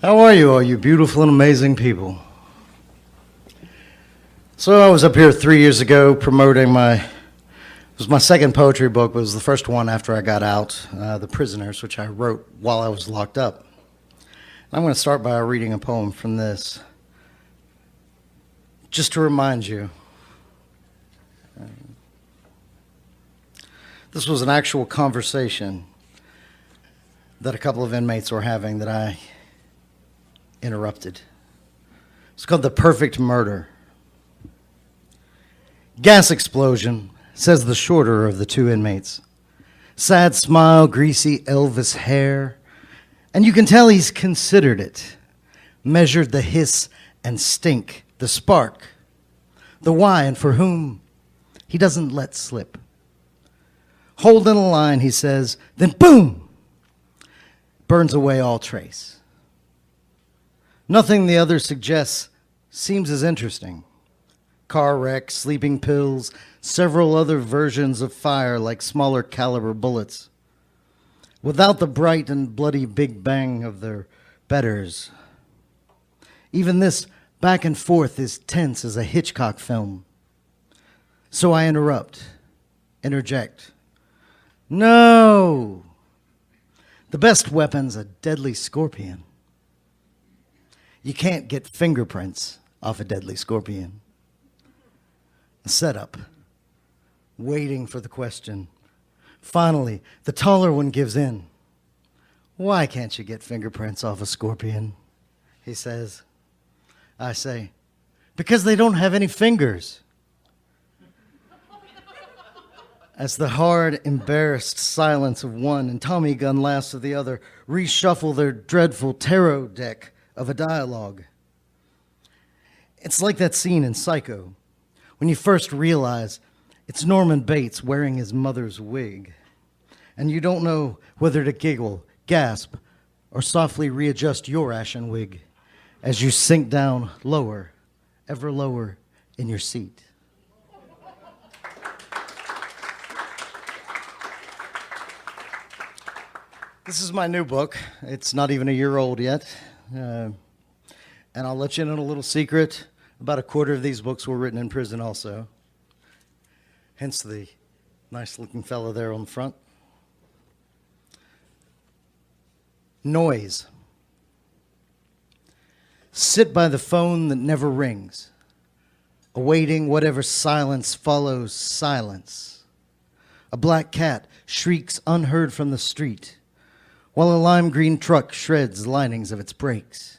How are you, all you beautiful and amazing people? So I was up here 3 years ago promoting it was my second poetry book. It was the first one after I got out, The Prisoners, which I wrote while I was locked up. I'm going to start by reading a poem from this, just to remind you. This was an actual conversation that a couple of inmates were having that I interrupted. It's called The Perfect Murder. Gas explosion, says the shorter of the two inmates. Sad smile, greasy Elvis hair, and you can tell he's considered it. Measured the hiss and stink, the spark, the why and for whom he doesn't let slip. Holding a line, he says, then boom, burns away all trace. Nothing the other suggests seems as interesting. Car wreck, sleeping pills, several other versions of fire like smaller caliber bullets. Without the bright and bloody big bang of their betters. Even this back and forth is tense as a Hitchcock film. So I interject. No! The best weapon's a deadly scorpion. You can't get fingerprints off a deadly scorpion. A setup, waiting for the question. Finally, the taller one gives in. Why can't you get fingerprints off a scorpion? He says. I say, because they don't have any fingers. As the hard, embarrassed silence of one and Tommy gun laughs of the other reshuffle their dreadful tarot deck of a dialogue. It's like that scene in Psycho, when you first realize it's Norman Bates wearing his mother's wig, and you don't know whether to giggle, gasp, or softly readjust your ashen wig as you sink down lower, ever lower in your seat. This is my new book. It's not even a year old yet. And I'll let you in on a little secret. About a quarter of these books were written in prison also. Hence the nice-looking fellow there on the front. Noise. Sit by the phone that never rings, awaiting whatever silence follows silence. A black cat shrieks unheard from the street, while a lime green truck shreds linings of its brakes.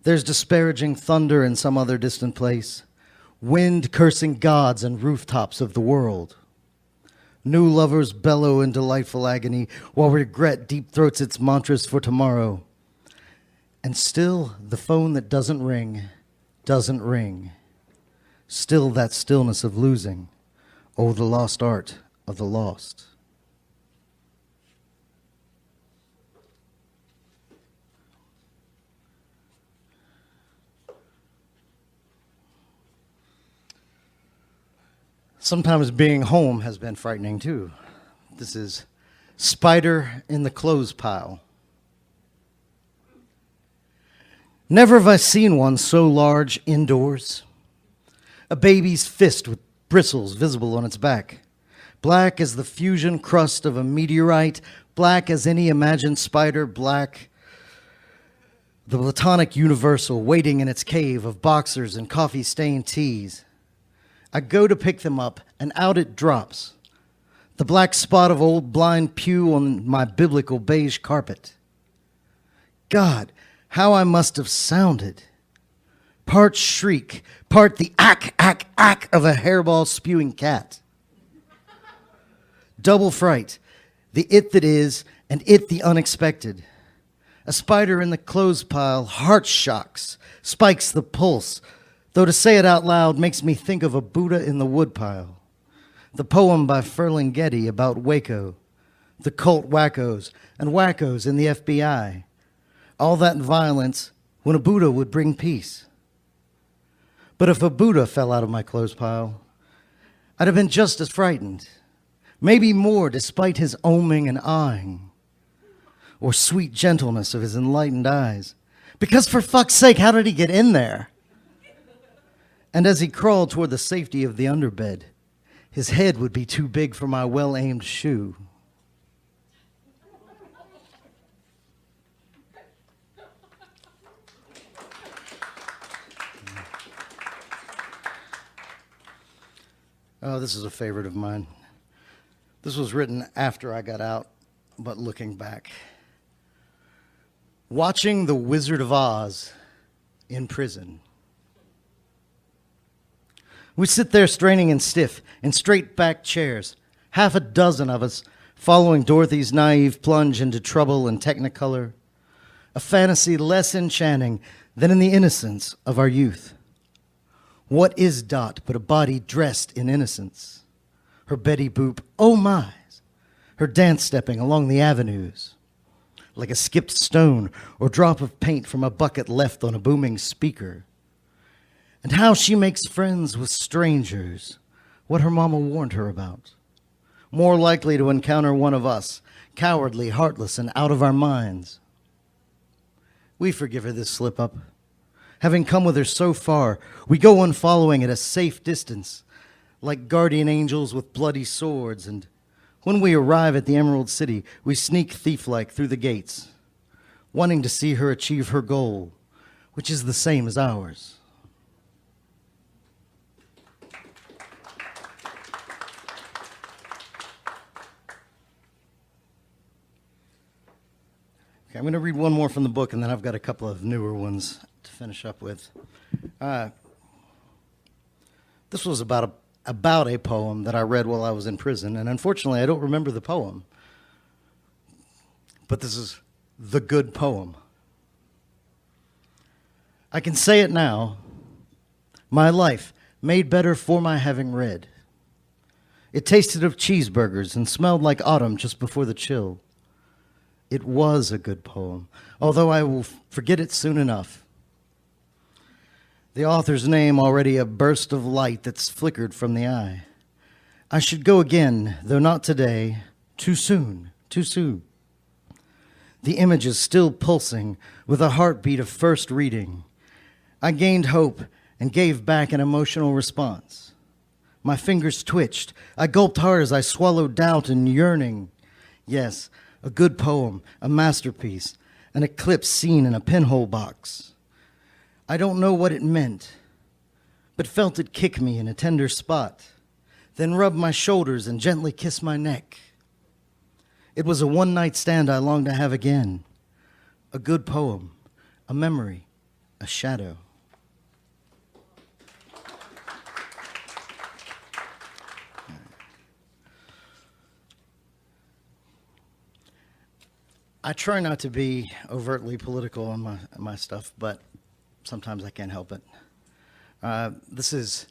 There's disparaging thunder in some other distant place, wind cursing gods and rooftops of the world. New lovers bellow in delightful agony, while regret deep throats its mantras for tomorrow. And still the phone that doesn't ring, doesn't ring. Still that stillness of losing, oh, the lost art of the lost. Sometimes being home has been frightening too. This is Spider in the Clothes Pile. Never have I seen one so large indoors. A baby's fist with bristles visible on its back. Black as the fusion crust of a meteorite, black as any imagined spider, black. The platonic universal waiting in its cave of boxers and coffee-stained teas. I go to pick them up, and out it drops. The black spot of old blind pew on my biblical beige carpet. God, how I must have sounded. Part shriek, part the ack, ack, ack of a hairball spewing cat. Double fright, the it that is, and it the unexpected. A spider in the clothes pile, heart shocks, spikes the pulse, though to say it out loud makes me think of a Buddha in the woodpile. The poem by Ferlinghetti about Waco, the cult wackos and wackos in the FBI. All that violence when a Buddha would bring peace. But if a Buddha fell out of my clothes pile, I'd have been just as frightened, maybe more despite his oming and eyeing. or sweet gentleness of his enlightened eyes. Because for fuck's sake, how did he get in there? And as he crawled toward the safety of the underbed, his head would be too big for my well-aimed shoe. Oh, this is a favorite of mine. This was written after I got out, but looking back. Watching The Wizard of Oz in prison. We sit there straining and stiff in straight-back chairs, half a dozen of us following Dorothy's naive plunge into trouble and technicolor, a fantasy less enchanting than in the innocence of our youth. What is Dot but a body dressed in innocence? Her Betty Boop, oh my, her dance-stepping along the avenues, like a skipped stone or drop of paint from a bucket left on a booming speaker. And how she makes friends with strangers, what her mama warned her about. More likely to encounter one of us, cowardly, heartless, and out of our minds. We forgive her this slip-up. Having come with her so far, we go on following at a safe distance, like guardian angels with bloody swords, and when we arrive at the Emerald City, we sneak thief-like through the gates, wanting to see her achieve her goal, which is the same as ours. Okay, I'm going to read one more from the book, and then I've got a couple of newer ones to finish up with. This was about a poem that I read while I was in prison, and unfortunately I don't remember the poem. But this is the good poem. I can say it now, my life made better for my having read. It tasted of cheeseburgers and smelled like autumn just before the chill. It was a good poem, although I will forget it soon enough. The author's name already a burst of light that's flickered from the eye. I should go again, though not today. Too soon, too soon. The image is still pulsing with a heartbeat of first reading. I gained hope and gave back an emotional response. My fingers twitched. I gulped hard as I swallowed doubt and yearning. Yes, a good poem, a masterpiece, an eclipse seen in a pinhole box. I don't know what it meant, but felt it kick me in a tender spot, then rub my shoulders and gently kiss my neck. It was a one-night stand I longed to have again. A good poem, a memory, a shadow. I try not to be overtly political on my stuff, but sometimes I can't help it. This is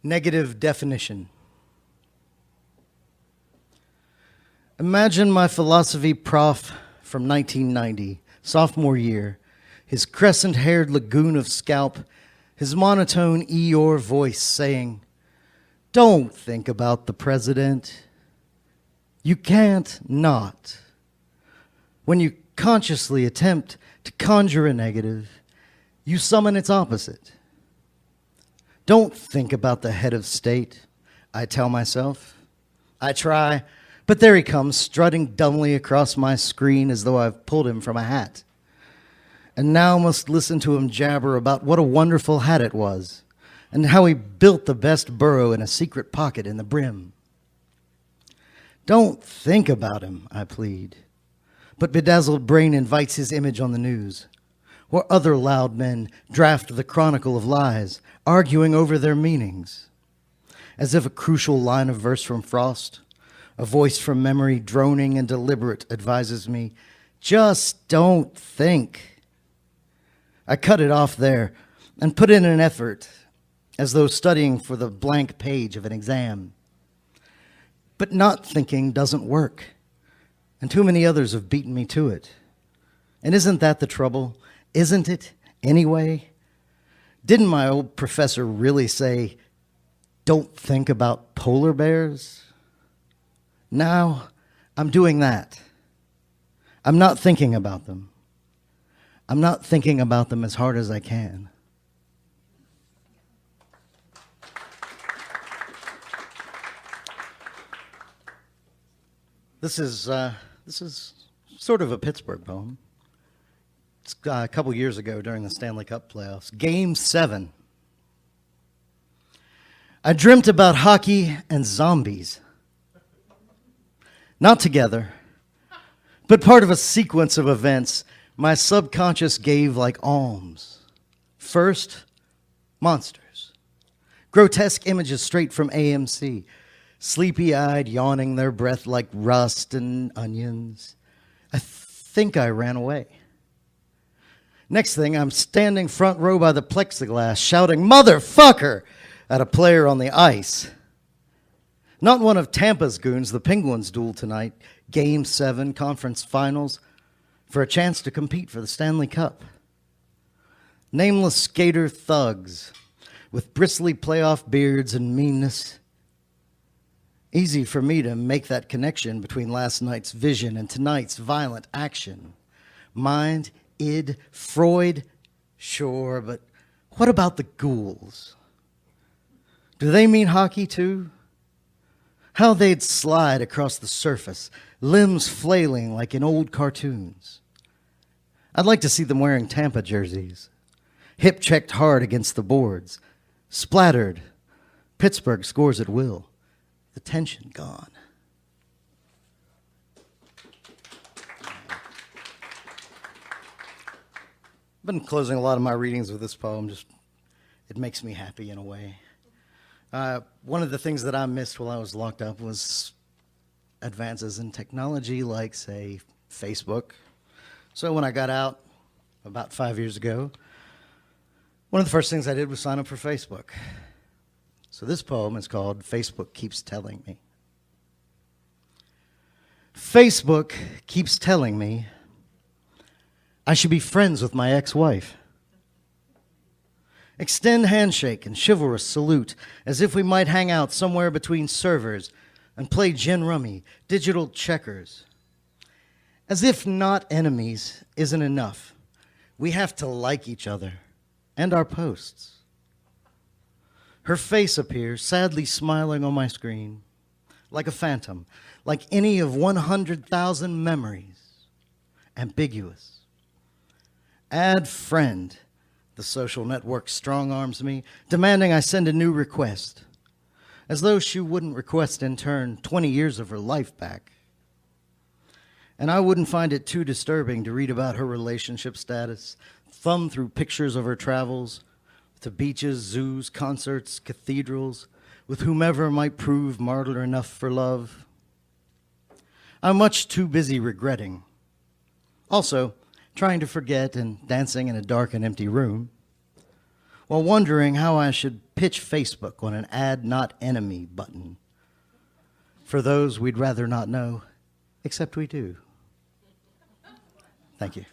negative definition. Imagine my philosophy prof from 1990, sophomore year, his crescent-haired lagoon of scalp, his monotone Eeyore voice saying, "Don't think about the president. You can't not." When you consciously attempt to conjure a negative, you summon its opposite. Don't think about the head of state, I tell myself. I try, but there he comes, strutting dumbly across my screen as though I've pulled him from a hat. And now must listen to him jabber about what a wonderful hat it was, and how he built the best burrow in a secret pocket in the brim. Don't think about him, I plead. But bedazzled brain invites his image on the news, where other loud men draft the chronicle of lies, arguing over their meanings. As if a crucial line of verse from Frost, a voice from memory, droning and deliberate, advises me, just don't think. I cut it off there and put in an effort, as though studying for the blank page of an exam. But not thinking doesn't work. And too many others have beaten me to it. And isn't that the trouble? Isn't it, anyway? Didn't my old professor really say, don't think about polar bears? Now, I'm doing that. I'm not thinking about them. I'm not thinking about them as hard as I can. This is sort of a Pittsburgh poem. It's a couple years ago during the Stanley Cup playoffs. Game 7. I dreamt about hockey and zombies. Not together, but part of a sequence of events my subconscious gave like alms. First, monsters. Grotesque images straight from AMC. Sleepy-eyed, yawning, their breath like rust and onions. I think I ran away. Next thing, I'm standing front row by the plexiglass, shouting, "Motherfucker!" at a player on the ice. Not one of Tampa's goons, the Penguins duel tonight, Game 7, conference finals, for a chance to compete for the Stanley Cup. Nameless skater thugs with bristly playoff beards and meanness. Easy for me to make that connection between last night's vision and tonight's violent action. Mind, id, Freud, sure, but what about the ghouls? Do they mean hockey too? How they'd slide across the surface, limbs flailing like in old cartoons. I'd like to see them wearing Tampa jerseys, hip checked hard against the boards, splattered. Pittsburgh scores at will. The tension gone. I've been closing a lot of my readings with this poem. It makes me happy in a way. One of the things that I missed while I was locked up was advances in technology like, say, Facebook. So when I got out about 5 years ago, one of the first things I did was sign up for Facebook. So this poem is called Facebook Keeps Telling Me. Facebook keeps telling me I should be friends with my ex-wife. Extend handshake and chivalrous salute as if we might hang out somewhere between servers and play gin rummy, digital checkers. As if not enemies isn't enough, we have to like each other and our posts. Her face appears, sadly smiling on my screen, like a phantom, like any of 100,000 memories, ambiguous. Add friend. The social network strong-arms me, demanding I send a new request, as though she wouldn't request in turn 20 years of her life back. And I wouldn't find it too disturbing to read about her relationship status, thumb through pictures of her travels to beaches, zoos, concerts, cathedrals, with whomever might prove martyr enough for love. I'm much too busy regretting. Also, trying to forget and dancing in a dark and empty room, while wondering how I should pitch Facebook on an add not enemy button for those we'd rather not know, except we do. Thank you.